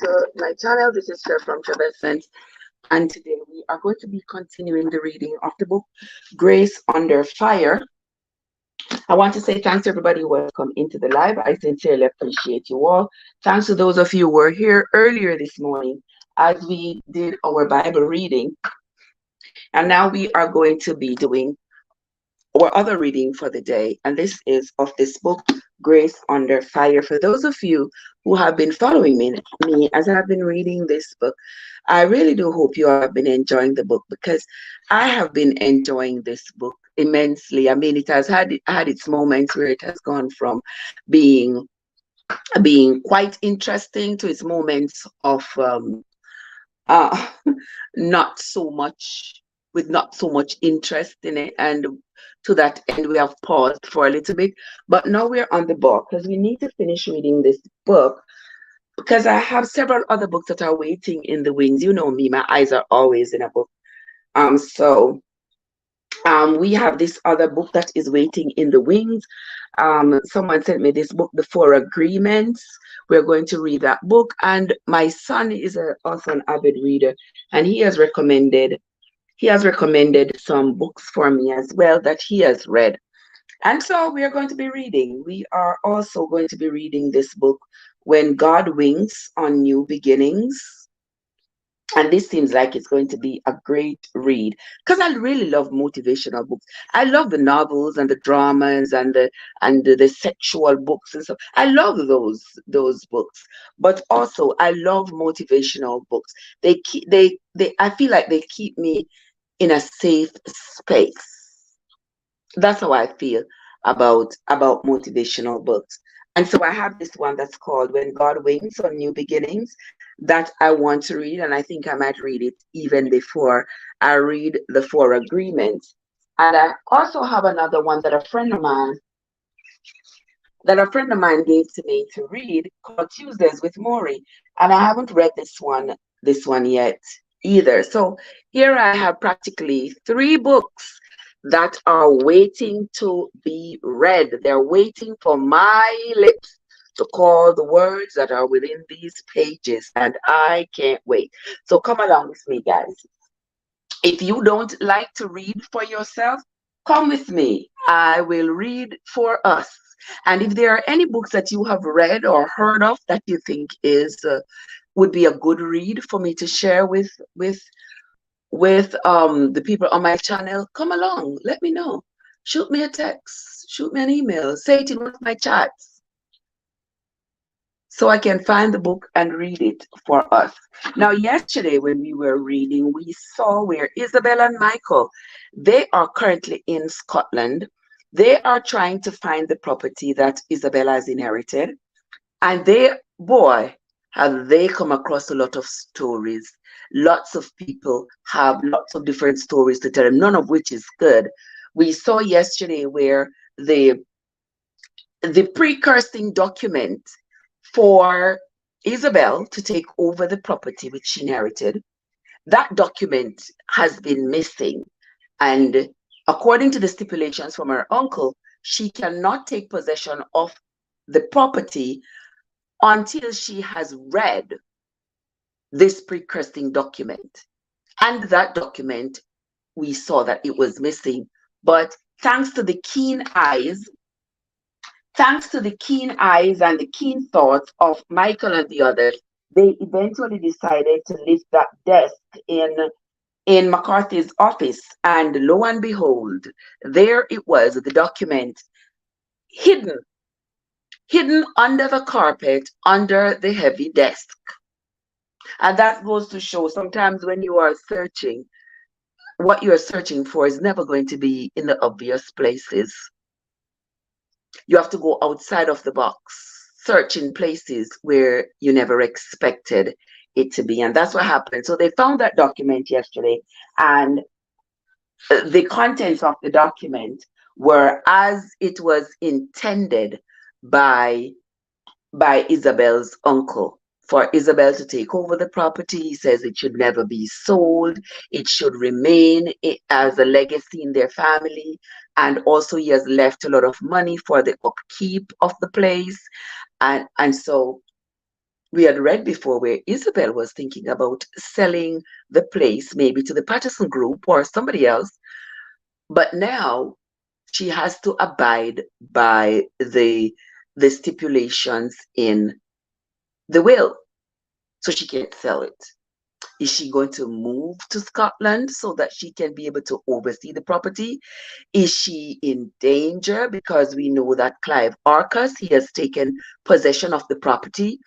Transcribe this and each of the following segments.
to my channel. This is Chef from Essence, and today we are going to be continuing the reading of the book Grace Under Fire. I want to say thanks to everybody who has come into the live. I sincerely appreciate you all. Thanks to those of you who were here earlier this morning as we did our Bible reading. And now we are going to be doing our other reading for the day, and this is of this book, Grace Under Fire. For those of you who have been following me as I've been reading this book, I really do hope you have been enjoying the book, because I have been enjoying this book immensely. I mean, it has had its moments where it has gone from being quite interesting to its moments of uh, not so much with not so much interest in it, and to that end we have paused for a little bit, but now we're on the book because we need to finish reading this book, because I have several other books that are waiting in the wings. You know me, my eyes are always in a book. So we have this other book that is waiting in the wings. Someone sent me this book, The Four Agreements. We're going to read that book, and my son is also an avid reader, and he has recommended some books for me as well that he has read. And so we are going to be reading. We are also going to be reading this book, When God Winks on New Beginnings. And this seems like it's going to be a great read, because I really love motivational books. I love the novels and the dramas and the sexual books and stuff. I love those books, but also I love motivational books. I feel like they keep me in a safe space. That's how I feel about motivational books. And so I have this one that's called When God Winks on New Beginnings that I want to read, and I think I might read it even before I read The Four Agreements. And I also have another one that a friend of mine gave to me to read, called Tuesdays with Maury, and I haven't read this one yet either. So here I have practically 3 books that are waiting to be read. They're waiting for my lips to call the words that are within these pages, and I can't wait. So come along with me, guys. If you don't like to read for yourself, come with me. I will read for us. And if there are any books that you have read or heard of that you think would be a good read for me to share with the people on my channel, come along, let me know. Shoot me a text, shoot me an email, say it in one of my chats, so I can find the book and read it for us. Now, yesterday when we were reading, we saw where Isabel and Michael, they are currently in Scotland. They are trying to find the property that Isabel has inherited, and have they come across a lot of stories. Lots of people have lots of different stories to tell them, none of which is good. We saw yesterday where the precursing document for Isabel to take over the property which she inherited, that document has been missing. And according to the stipulations from her uncle, she cannot take possession of the property until she has read this precursing document. And that document, we saw that it was missing. But thanks to the keen eyes and the keen thoughts of Michael and the others, they eventually decided to lift that desk in McCarthy's office. And lo and behold, there it was, the document hidden under the carpet, under the heavy desk. And that goes to show sometimes when you are searching, what you are searching for is never going to be in the obvious places. You have to go outside of the box, search in places where you never expected it to be. And that's what happened. So they found that document yesterday, and the contents of the document were as it was intended by Isabel's uncle, for Isabel to take over the property. He says it should never be sold. It should remain as a legacy in their family. And also he has left a lot of money for the upkeep of the place. And so We had read before where Isabel was thinking about selling the place maybe to the Patterson Group or somebody else, but now she has to abide by the stipulations in the will, so she can't sell it. Is she going to move to Scotland so that she can be able to oversee the property? Is she in danger because we know that Clive Arcus, he has taken possession of the property.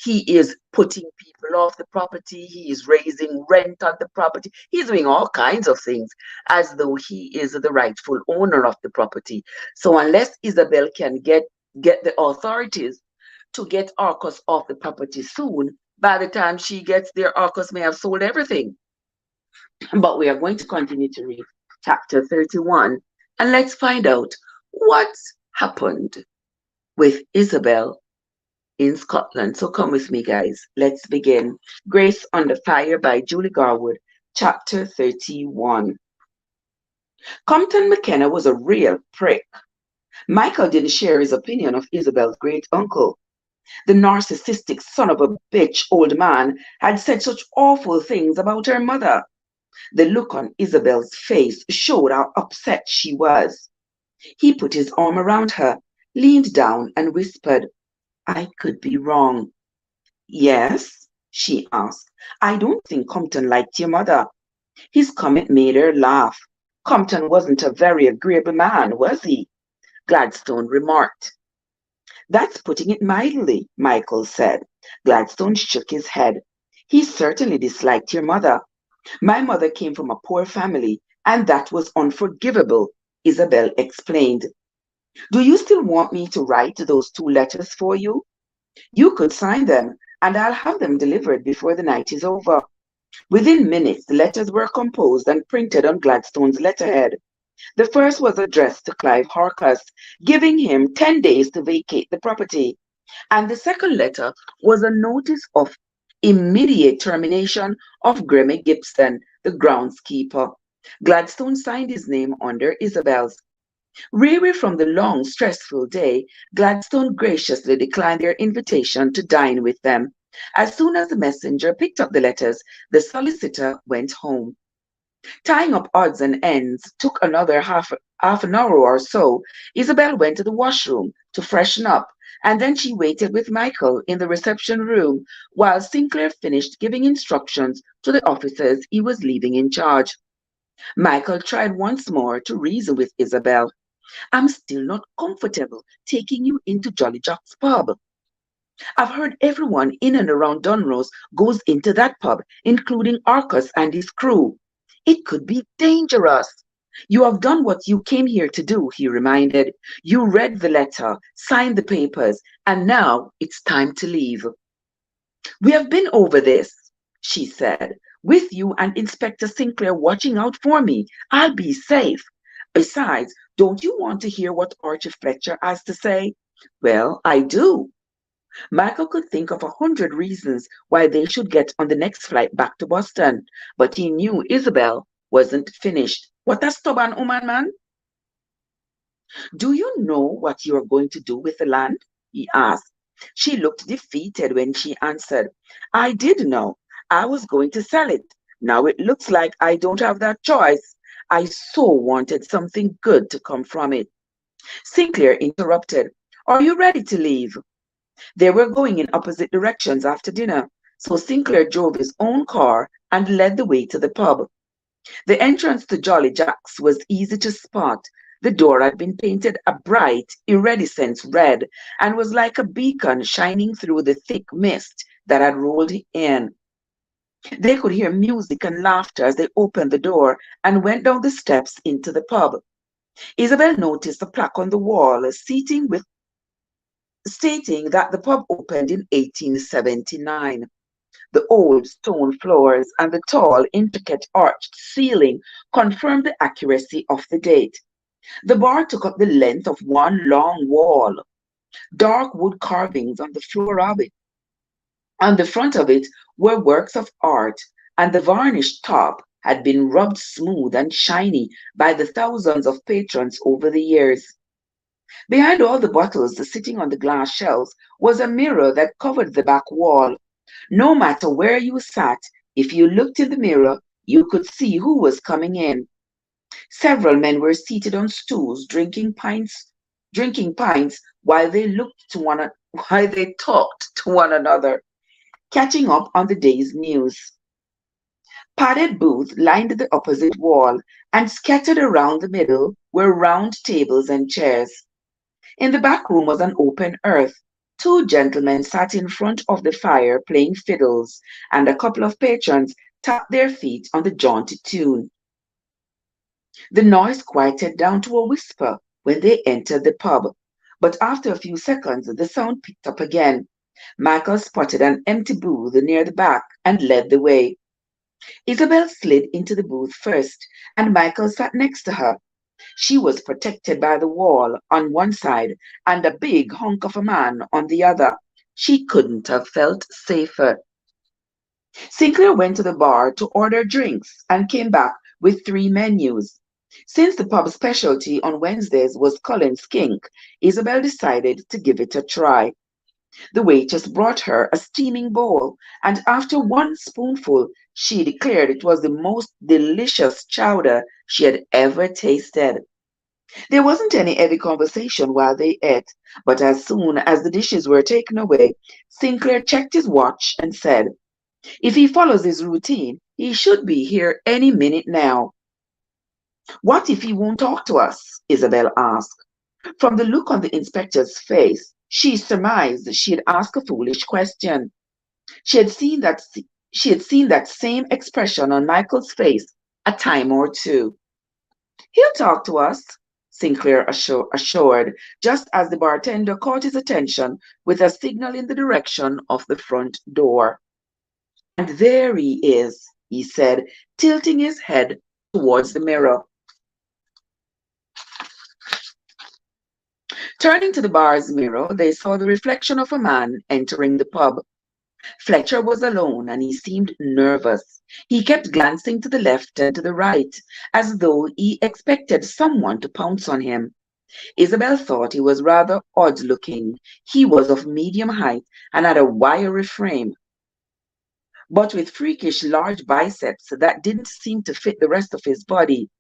He is putting people off the property. He is raising rent on the property. He's doing all kinds of things as though he is the rightful owner of the property. So unless Isabel can get the authorities to get Arcus off the property soon, by the time she gets there, Arcus may have sold everything. But we are going to continue to read chapter 31 and let's find out what happened with Isabel in Scotland. So come with me, guys. Let's begin. Grace Under Fire by Julie Garwood, chapter 31. Compton McKenna was a real prick. Michael didn't share his opinion of Isabel's great uncle. The narcissistic son of a bitch old man had said such awful things about her mother. The look on Isabel's face showed how upset she was. He put his arm around her, leaned down, and whispered, I could be wrong. Yes, she asked. I don't think Compton liked your mother. His comment made her laugh. Compton wasn't a very agreeable man, was he? Gladstone remarked. That's putting it mildly, Michael said. Gladstone shook his head. He certainly disliked your mother. My mother came from a poor family, and that was unforgivable, Isabel explained. Do you still want me to write those 2 letters for you? You could sign them, and I'll have them delivered before the night is over. Within minutes, the letters were composed and printed on Gladstone's letterhead. The first was addressed to Clive Harcus, giving him 10 days to vacate the property. And the second letter was a notice of immediate termination of Grammy Gibson, the groundskeeper. Gladstone signed his name under Isabel's. Weary from the long, stressful day, Gladstone graciously declined their invitation to dine with them. As soon as the messenger picked up the letters, the solicitor went home. Tying up odds and ends took another half an hour or so. Isabel went to the washroom to freshen up, and then she waited with Michael in the reception room while Sinclair finished giving instructions to the officers he was leaving in charge. Michael tried once more to reason with Isabel. I'm still not comfortable taking you into Jolly Jock's pub. I've heard everyone in and around Dunrose goes into that pub, including Arcus and his crew. It could be dangerous. You have done what you came here to do, he reminded. You read the letter, signed the papers, and now it's time to leave. We have been over this, she said. With you and Inspector Sinclair watching out for me, I'll be safe. Besides, don't you want to hear what Archie Fletcher has to say? Well, I do. Michael could think of 100 reasons why they should get on the next flight back to Boston, but he knew Isabel wasn't finished. What a stubborn woman, man. Do you know what you are going to do with the land? He asked. She looked defeated when she answered. I did know. I was going to sell it. Now it looks like I don't have that choice. I so wanted something good to come from it. Sinclair interrupted. Are you ready to leave? They were going in opposite directions after dinner, so Sinclair drove his own car and led the way to the pub. The entrance to Jolly Jack's was easy to spot. The door had been painted a bright, iridescent red and was like a beacon shining through the thick mist that had rolled in. They could hear music and laughter as they opened the door and went down the steps into the pub. Isabel noticed a plaque on the wall stating that the pub opened in 1879. The old stone floors and the tall, intricate arched ceiling confirmed the accuracy of the date. The bar took up the length of one long wall. Dark wood carvings on the floor of it. On the front of it were works of art, and the varnished top had been rubbed smooth and shiny by the thousands of patrons over the years. Behind all the bottles sitting on the glass shelves was a mirror that covered the back wall. No matter where you sat, if you looked in the mirror, you could see who was coming in. Several men were seated on stools drinking pints while they while they talked to one another, catching up on the day's news. Padded booths lined the opposite wall, and scattered around the middle were round tables and chairs. In the back room was an open hearth. Two gentlemen sat in front of the fire playing fiddles, and a couple of patrons tapped their feet on the jaunty tune. The noise quieted down to a whisper when they entered the pub, but after a few seconds the sound picked up again. Michael spotted an empty booth near the back and led the way. Isabel slid into the booth first, and Michael sat next to her. She was protected by the wall on one side and a big hunk of a man on the other. She couldn't have felt safer. Sinclair went to the bar to order drinks and came back with three menus. Since the pub's specialty on Wednesdays was Cullen skink, Isabel decided to give it a try. The waitress brought her a steaming bowl, and after one spoonful, she declared it was the most delicious chowder she had ever tasted. There wasn't any heavy conversation while they ate, but as soon as the dishes were taken away, Sinclair checked his watch and said, "If he follows his routine, he should be here any minute now." "What if he won't talk to us?" Isabel asked. From the look on the inspector's face, she surmised she'd asked a foolish question. She had seen that she had seen that same expression on Michael's face a time or two. "He'll talk to us," Sinclair assured, just as the bartender caught his attention with a signal in the direction of the front door. "And there he is," he said, tilting his head towards the mirror. Turning to the bar's mirror, they saw the reflection of a man entering the pub. Fletcher was alone and he seemed nervous. He kept glancing to the left and to the right, as though he expected someone to pounce on him. Isabel thought he was rather odd looking. He was of medium height and had a wiry frame, but with freakish large biceps that didn't seem to fit the rest of his body.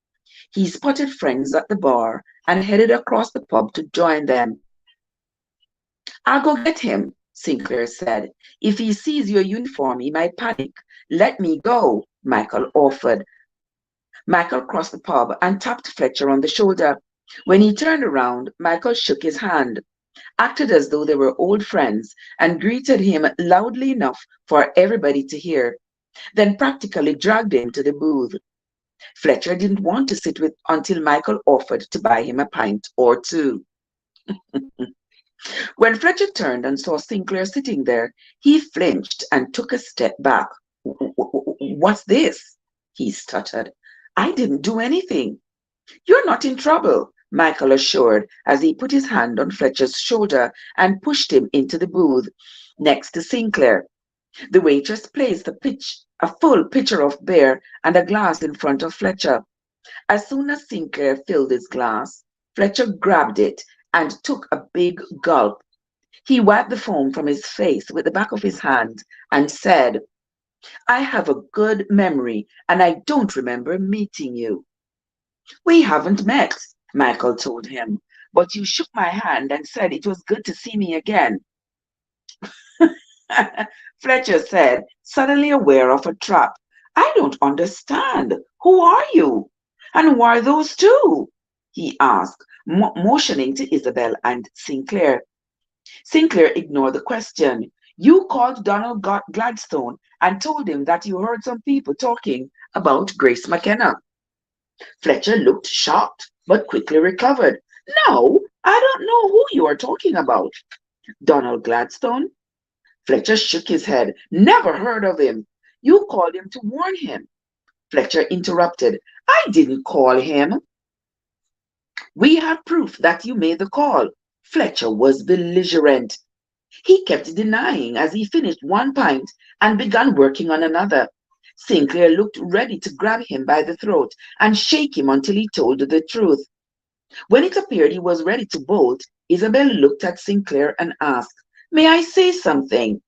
He spotted friends at the bar and headed across the pub to join them. "I'll go get him," Sinclair said. "If he sees your uniform, he might panic." "Let me go," Michael offered. Michael crossed the pub and tapped Fletcher on the shoulder. When he turned around, Michael shook his hand, acted as though they were old friends, and greeted him loudly enough for everybody to hear, then practically dragged him to the booth. Fletcher didn't want to sit with until Michael offered to buy him a pint or two. When Fletcher turned and saw Sinclair sitting there, he flinched and took a step back. "What's this?" he stuttered. "I didn't do anything." "You're not in trouble," Michael assured as he put his hand on Fletcher's shoulder and pushed him into the booth next to Sinclair. The waitress placed a full pitcher of beer and a glass in front of Fletcher. As soon as Sinclair filled his glass, Fletcher grabbed it and took a big gulp. He wiped the foam from his face with the back of his hand and said, "I have a good memory and I don't remember meeting you." "We haven't met," Michael told him, "but you shook my hand and said it was good to see me again." Fletcher said, suddenly aware of a trap. "I don't understand. Who are you? And who are those two?" he asked, motioning to Isabel and Sinclair. Sinclair ignored the question. "You called Donald Gladstone and told him that you heard some people talking about Grace McKenna." Fletcher looked shocked, but quickly recovered. "No, I don't know who you are talking about." "Donald Gladstone?" Fletcher shook his head. "Never heard of him. You called him to warn him." Fletcher interrupted. "I didn't call him." "We have proof that you made the call." Fletcher was belligerent. He kept denying as he finished one pint and began working on another. Sinclair looked ready to grab him by the throat and shake him until he told the truth. When it appeared he was ready to bolt, Isabel looked at Sinclair and asked, "May I say something?"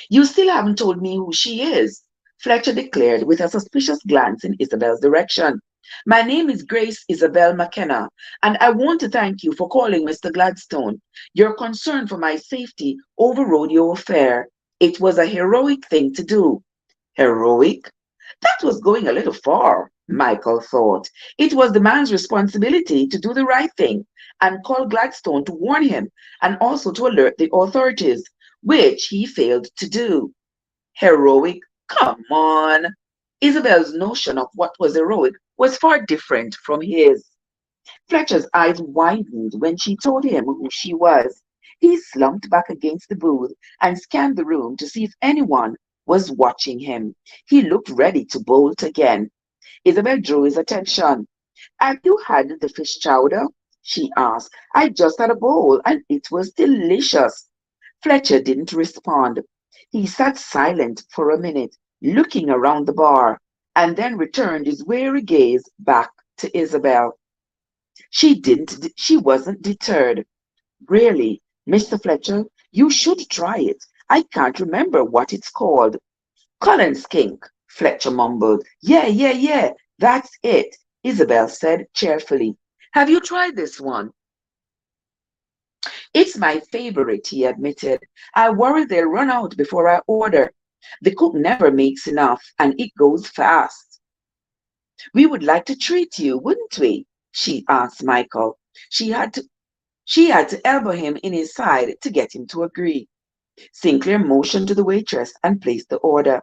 "You still haven't told me who she is," Fletcher declared with a suspicious glance in Isabel's direction. "My name is Grace Isabel McKenna, and I want to thank you for calling Mr. Gladstone. Your concern for my safety overrode your affair. It was a heroic thing to do." Heroic? That was going a little far, Michael thought. It was the man's responsibility to do the right thing and call Gladstone to warn him and also to alert the authorities, which he failed to do. Heroic? Come on. Isabel's notion of what was heroic was far different from his. Fletcher's eyes widened when she told him who she was. He slumped back against the booth and scanned the room to see if anyone was watching him. He looked ready to bolt again. Isabel drew his attention. "Have you had the fish chowder?" she asked. "I just had a bowl and it was delicious." Fletcher didn't respond. He sat silent for a minute, looking around the bar, and then returned his weary gaze back to Isabel. She wasn't deterred. "Really, Mr. Fletcher, you should try it. I can't remember what it's called." "Cullen skink," Fletcher mumbled. Yeah, that's it," Isabel said cheerfully. "Have you tried this one?" "It's my favorite," he admitted. "I worry they'll run out before I order. The cook never makes enough, and it goes fast." "We would like to treat you, wouldn't we?" she asked Michael. She had to elbow him in his side to get him to agree. Sinclair motioned to the waitress and placed the order.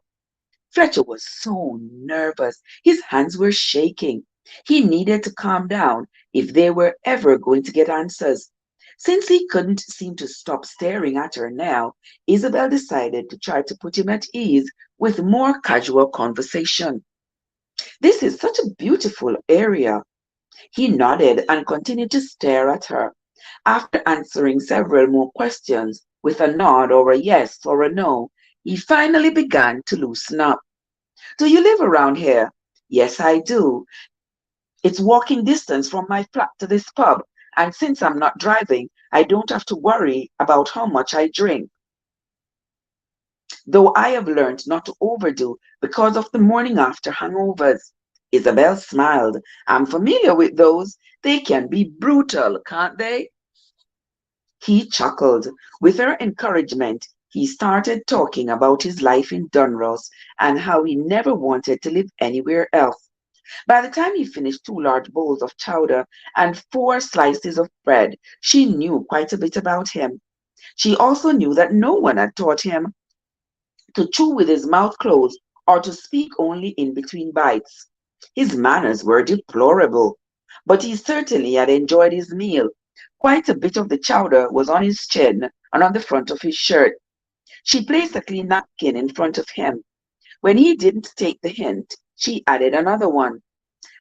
Fletcher was so nervous. His hands were shaking. He needed to calm down if they were ever going to get answers. Since he couldn't seem to stop staring at her now, Isabel decided to try to put him at ease with more casual conversation. "This is such a beautiful area." He nodded and continued to stare at her. After answering several more questions with a nod or a yes or a no, he finally began to loosen up. "Do you live around here?" "Yes, I do. It's walking distance from my flat to this pub, and since I'm not driving, I don't have to worry about how much I drink. Though I have learned not to overdo because of the morning after hangovers." Isabel smiled. "I'm familiar with those. They can be brutal, can't they?" He chuckled. With her encouragement, he started talking about his life in Dunross and how he never wanted to live anywhere else. By the time he finished 2 large bowls of chowder and 4 slices of bread, she knew quite a bit about him. She also knew that no one had taught him to chew with his mouth closed or to speak only in between bites. His manners were deplorable, but he certainly had enjoyed his meal. Quite a bit of the chowder was on his chin and on the front of his shirt. She placed a clean napkin in front of him. When he didn't take the hint, she added another one.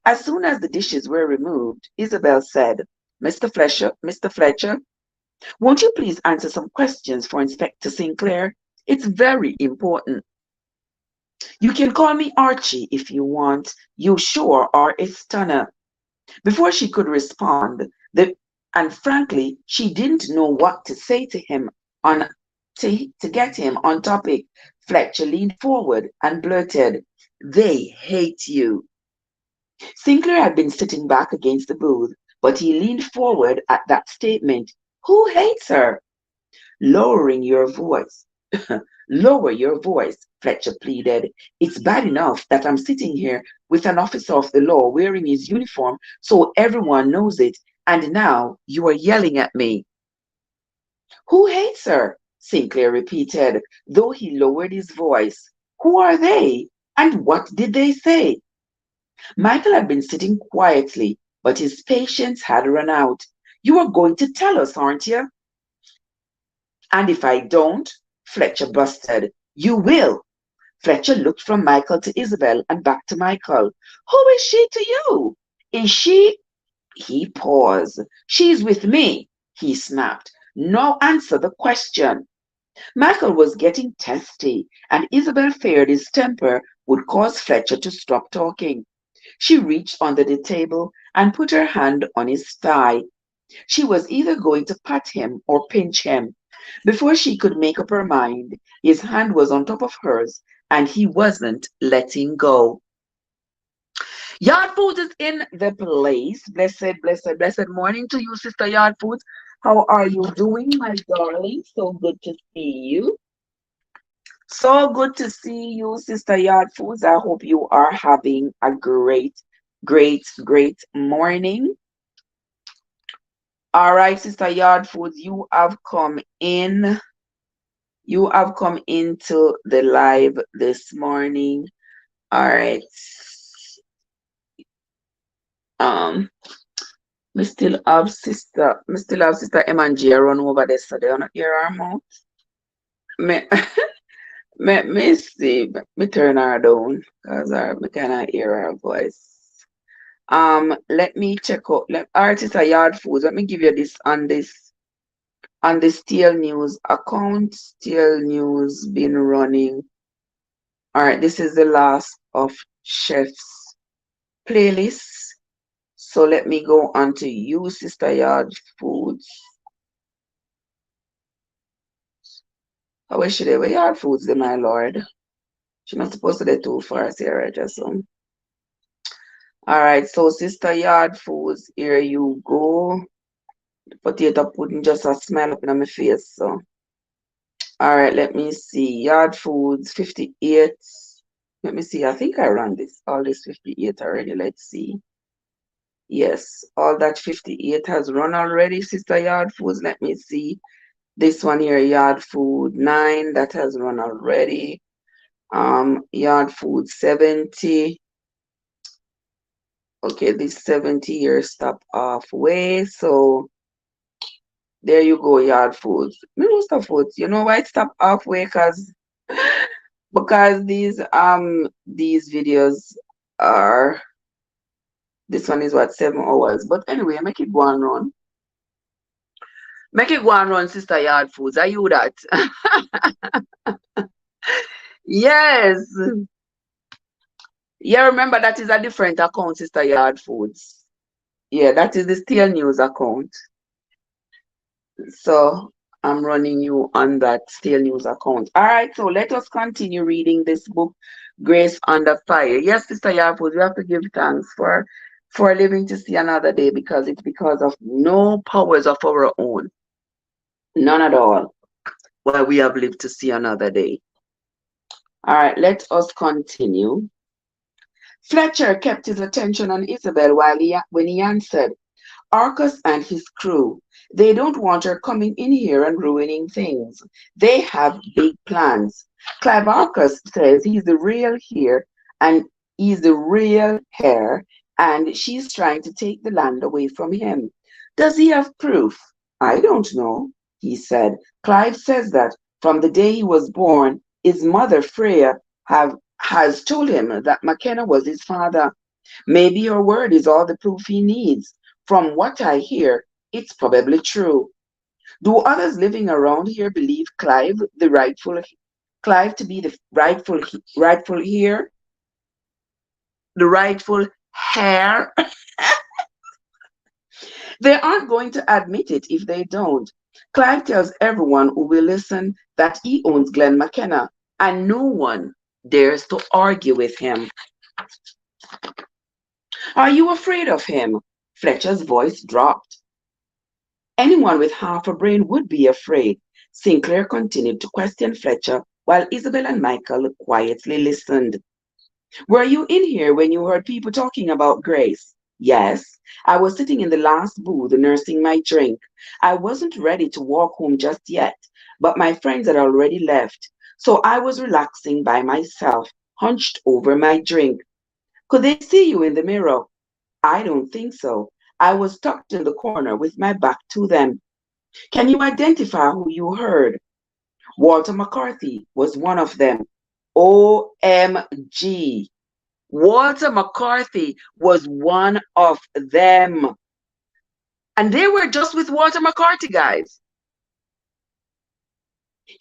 As soon as the dishes were removed, Isabel said, "Mr. Fletcher, won't you please answer some questions for Inspector Sinclair? It's very important." "You can call me Archie if you want. You sure are a stunner." Before she could respond, and frankly, she didn't know what to say to him on to get him on topic, Fletcher leaned forward and blurted, "They hate you." Sinclair had been sitting back against the booth, but he leaned forward at that statement. "Who hates her?" "Lowering your voice." "Lower your voice," Fletcher pleaded. "It's bad enough that I'm sitting here with an officer of the law wearing his uniform so everyone knows it, and now you are yelling at me." "Who hates her?" Sinclair repeated, though he lowered his voice. "Who are they? And what did they say?" Michael had been sitting quietly, but his patience had run out. "You are going to tell us, aren't you?" "And if I don't," Fletcher blustered, "you will." Fletcher looked from Michael to Isabel and back to Michael. "Who is she to you? Is she—" He paused. "She's with me," he snapped. "Now answer the question." Michael was getting testy, and Isabel feared his temper would cause Fletcher to stop talking. She reached under the table and put her hand on his thigh. She was either going to pat him or pinch him. Before she could make up her mind, his hand was on top of hers and he wasn't letting go. Yard Foods is in the place. Blessed, blessed, blessed morning to you, Sister Yard Foods. How are you doing, my darling? So good to see you. So good to see you, Sister Yard Foods. I hope you are having a great, great, great morning. All right, Sister Yard Foods, you have come in. You have come into the live this morning. All right. Um, me still have Sister Emma and Gia run over there, so they not hear our mouth. Me, me see, me turn her down because me cannot hear her voice. Let me check out. Artist of Yard Foods. Let me give you this on the Steel News account. Steel News been running. All right, this is the last of Chef's playlist. So let me go on to you, Sister Yard Foods. How is she there? Where Yard Foods, there, my lord? She's not supposed to be too far, Sarah, just so. All right, so Sister Yard Foods, here you go. The potato pudding just a smile up in my face, so. All right, let me see. Yard Foods, 58. Let me see. I think I ran all this 58 already. Let's see. Yes, all that 58 has run already, Sister Yard Foods. Let me see. This one here, Yard Food 9, that has run already. Yard Food 70. Okay, this 70 here stop halfway. So there you go, Yard Foods. Most of foods. You know why it stop halfway? Because these videos are, this one is what, 7 hours. But anyway, make it go and run. Make it go and run, Sister Yard Foods. Are you that? Yes. Yeah, remember that is a different account, Sister Yard Foods. Yeah, that is the Steel News account. So I'm running you on that Steel News account. All right, so let us continue reading this book, Grace Under Fire. Yes, Sister Yard Foods, we have to give thanks for living to see another day because it's because of no powers of our own. None at all. Why we have lived to see another day. All right, let us continue. Fletcher kept his attention on Isabel when he answered, Arcus and his crew. They don't want her coming in here and ruining things. They have big plans. Clive Arcus says he's the real here and he's the real heir, and she's trying to take the land away from him. Does he have proof? I don't know, he said. Clive says that from the day he was born, his mother, Freya, has told him that McKenna was his father. Maybe her word is all the proof he needs. From what I hear, it's probably true. Do others living around here believe Clive to be the rightful heir, the rightful heir? They aren't going to admit it if they don't. Clive tells everyone who will listen that he owns Glen McKenna, and no one dares to argue with him. Are you afraid of him? Fletcher's voice dropped. Anyone with half a brain would be afraid. Sinclair continued to question Fletcher while Isabel and Michael quietly listened. Were you in here when you heard people talking about Grace? Yes. I was sitting in the last booth nursing my drink. I wasn't ready to walk home just yet, but my friends had already left, so I was relaxing by myself, hunched over my drink. Could they see you in the mirror? I don't think so. I was tucked in the corner with my back to them. Can you identify who you heard? Walter McCarthy was one of them. OMG. Walter McCarthy was one of them. And they were just with Walter McCarthy, guys.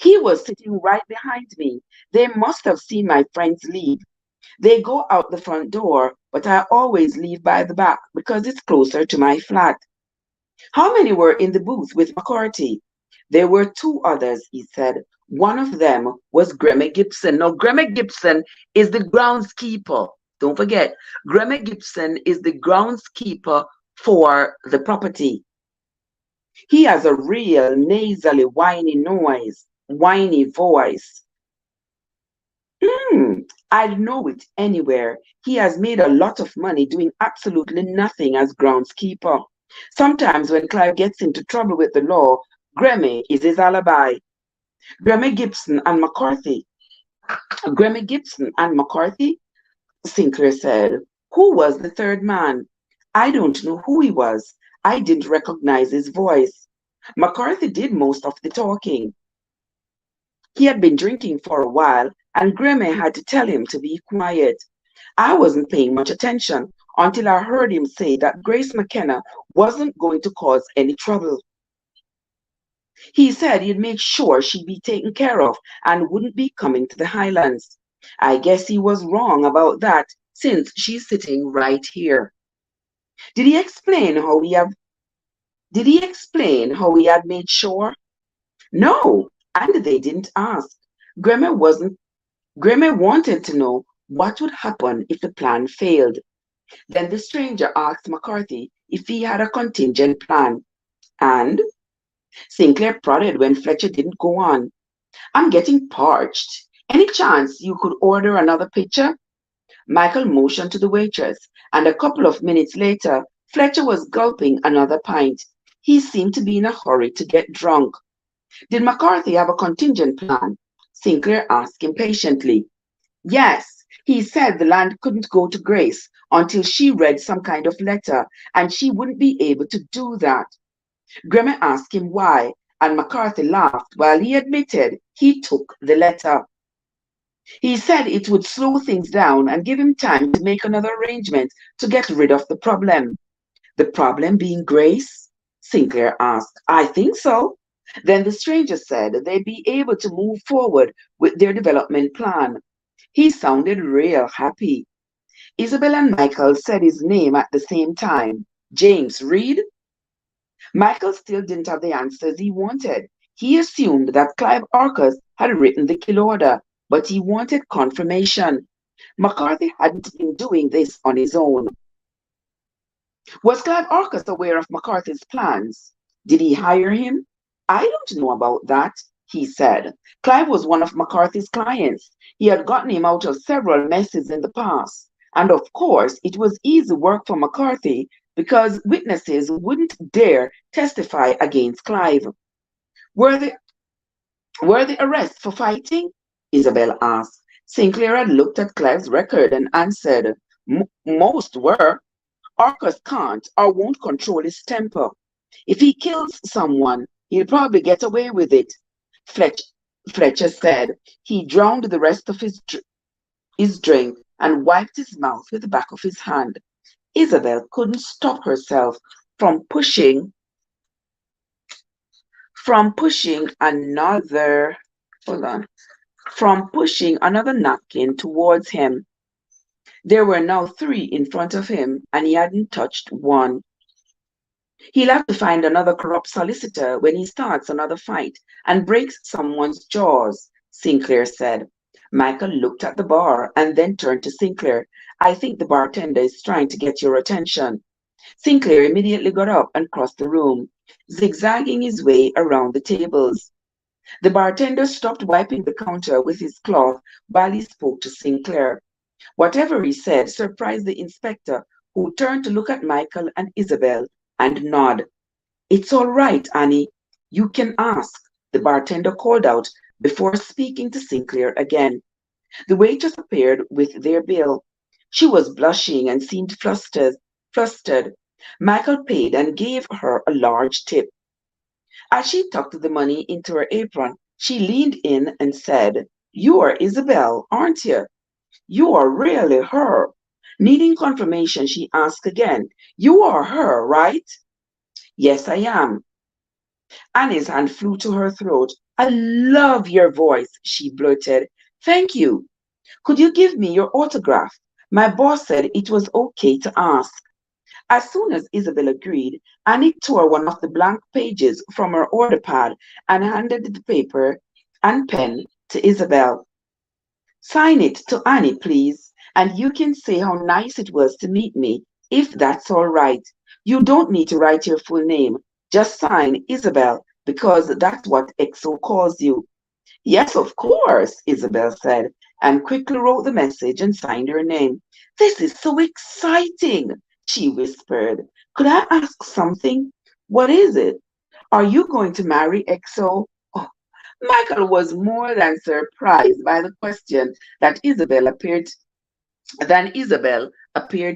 He was sitting right behind me. They must have seen my friends leave. They go out the front door but I always leave by the back because it's closer to my flat. How many were in the booth with McCarthy? There were two others, he said. One of them was Gremmy Gibson. Now, Gremmy Gibson is the groundskeeper. Don't forget, Gremmy Gibson is the groundskeeper for the property. He has a real nasally, whiny voice. I'd know it anywhere. He has made a lot of money doing absolutely nothing as groundskeeper. Sometimes when Clive gets into trouble with the law, Grammy is his alibi. Grammy Gibson and McCarthy. Grammy Gibson and McCarthy? Sinclair said. Who was the third man? I don't know who he was. I didn't recognize his voice. McCarthy did most of the talking. He had been drinking for a while, and Grammy had to tell him to be quiet. I wasn't paying much attention until I heard him say that Grace McKenna wasn't going to cause any trouble. He said he'd make sure she'd be taken care of and wouldn't be coming to the Highlands. I guess he was wrong about that since she's sitting right here. Did he explain how he had made sure? No, and they didn't ask. Grammy wanted to know what would happen if the plan failed. Then the stranger asked McCarthy if he had a contingent plan. And Sinclair prodded when Fletcher didn't go on. I'm getting parched. Any chance you could order another pitcher? Michael motioned to the waitress, and a couple of minutes later, Fletcher was gulping another pint. He seemed to be in a hurry to get drunk. Did McCarthy have a contingent plan? Sinclair asked impatiently. Yes, he said the land couldn't go to Grace until she read some kind of letter, and she wouldn't be able to do that. Grammer asked him why, and McCarthy laughed while he admitted he took the letter. He said it would slow things down and give him time to make another arrangement to get rid of the problem. The problem being Grace? Sinclair asked. I think so. Then the stranger said they'd be able to move forward with their development plan. He sounded real happy. Isabel and Michael said his name at the same time. James Reed? Michael still didn't have the answers he wanted. He assumed that Clive Arcus had written the kill order, but he wanted confirmation. McCarthy hadn't been doing this on his own. Was Clive Arcus aware of McCarthy's plans? Did he hire him? I don't know about that, he said. Clive was one of McCarthy's clients. He had gotten him out of several messes in the past. And of course, it was easy work for McCarthy because witnesses wouldn't dare testify against Clive. Were the arrests for fighting? Isabel asked. Sinclair had looked at Clive's record and answered, Most were. Arcus can't or won't control his temper. If he kills someone, he'll probably get away with it. Fletcher said. He drowned the rest of his drink and wiped his mouth with the back of his hand. Isabel couldn't stop herself from pushing another napkin towards him. There were now 3 in front of him, and he hadn't touched one. He'll have to find another corrupt solicitor when he starts another fight and breaks someone's jaws, Sinclair said. Michael looked at the bar and then turned to Sinclair. I think the bartender is trying to get your attention. Sinclair immediately got up and crossed the room, zigzagging his way around the tables. The bartender stopped wiping the counter with his cloth while he spoke to Sinclair. Whatever he said surprised the inspector, who turned to look at Michael and Isabel and nod. It's all right, Annie. You can ask, the bartender called out before speaking to Sinclair again. The waitress appeared with their bill. She was blushing and seemed flustered. Michael paid and gave her a large tip. As she tucked the money into her apron, she leaned in and said, You are Isabel, aren't you? You are really her. Needing confirmation, she asked again, You are her, right? Yes, I am. Annie's hand flew to her throat. I love your voice, she blurted. Thank you. Could you give me your autograph? My boss said it was okay to ask. As soon as Isabel agreed, Annie tore one of the blank pages from her order pad and handed the paper and pen to Isabel. Sign it to Annie, please, and you can say how nice it was to meet me, if that's all right. You don't need to write your full name. Just sign Isabel, because that's what EXO calls you. Yes, of course, Isabel said, and quickly wrote the message and signed her name. This is so exciting, she whispered. Could I ask something? What is it? Are you going to marry EXO? Oh, Michael was more than surprised by the question than Isabel appeared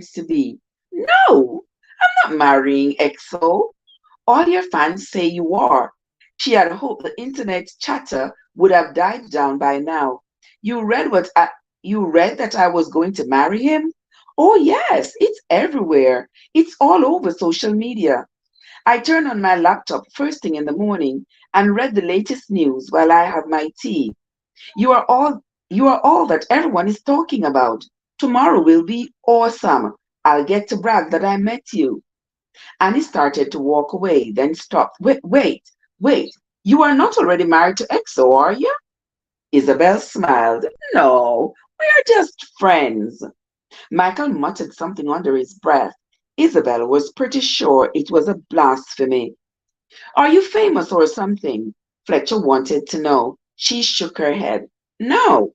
to be. No, I'm not marrying EXO. All your fans say you are. She had hoped the internet chatter would have died down by now. You read what I, you read that I was going to marry him? Oh yes, it's everywhere. It's all over social media. I turn on my laptop first thing in the morning and read the latest news while I have my tea. You are all you are all that everyone is talking about. Tomorrow will be awesome. I'll get to brag that I met you. And he started to walk away, then stopped. Wait. You are not already married to EXO, are you? Isabel smiled. No, we are just friends. Michael muttered something under his breath. Isabel was pretty sure it was a blasphemy. Are you famous or something? Fletcher wanted to know. She shook her head. No.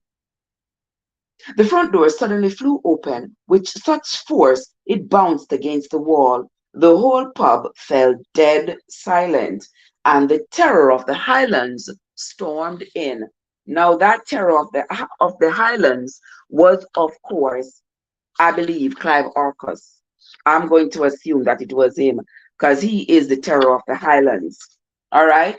The front door suddenly flew open with such force it bounced against the wall. The whole pub fell dead silent, and the terror of the Highlands stormed in. Now, that terror of the Highlands was, of course, I believe, Clive Arcus. I'm going to assume that it was him because he is the terror of the Highlands. All right.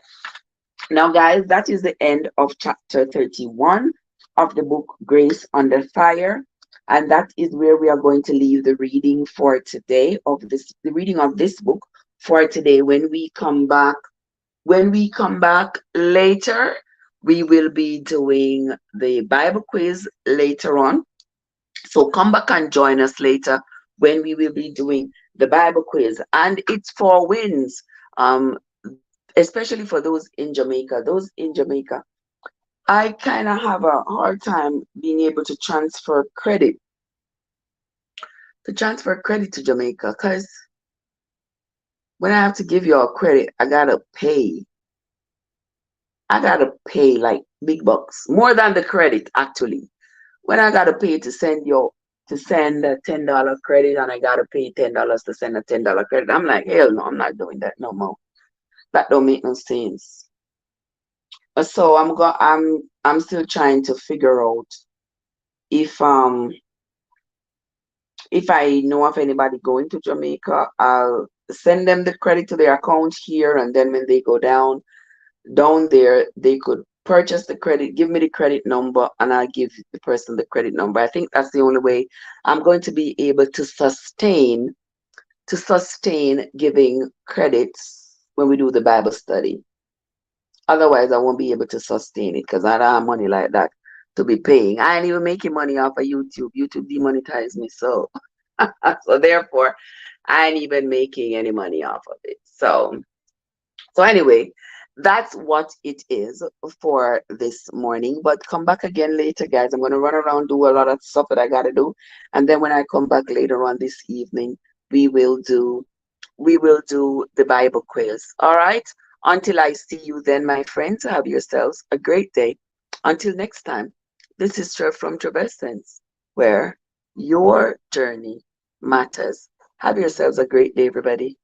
Now, guys, that is the end of chapter 31 of the book Grace Under Fire. And that is where we are going to leave the reading for today the reading of this book for today. When we come back later, we will be doing the Bible quiz later on. So come back and join us later when we will be doing the Bible quiz. And it's for wins. Especially for those in Jamaica. I kind of have a hard time being able to transfer credit to Jamaica because when I have to give you a credit, I gotta pay. I gotta pay like big bucks, more than the credit actually. When I gotta pay to send a $10 credit and I gotta pay $10 to send a $10 credit, I'm like, hell no, I'm not doing that no more. That don't make no sense. So I'm still trying to figure out if if I know of anybody going to Jamaica, I'll send them the credit to their account here, and then when they go down there, they could purchase the credit, give me the credit number, and I'll give the person the credit number. I think that's the only way I'm going to be able to sustain giving credits when we do the Bible study. Otherwise, I won't be able to sustain it because I don't have money like that to be paying. I ain't even making money off of YouTube. YouTube demonetized me, so so therefore, I ain't even making any money off of it. So anyway, that's what it is for this morning. But come back again later, guys. I'm gonna run around, do a lot of stuff that I gotta do, and then when I come back later on this evening, we will do the Bible quiz. All right. Until I see you then, my friends, have yourselves a great day. Until next time, this is Trev from Traversing, where your journey matters. Have yourselves a great day, everybody.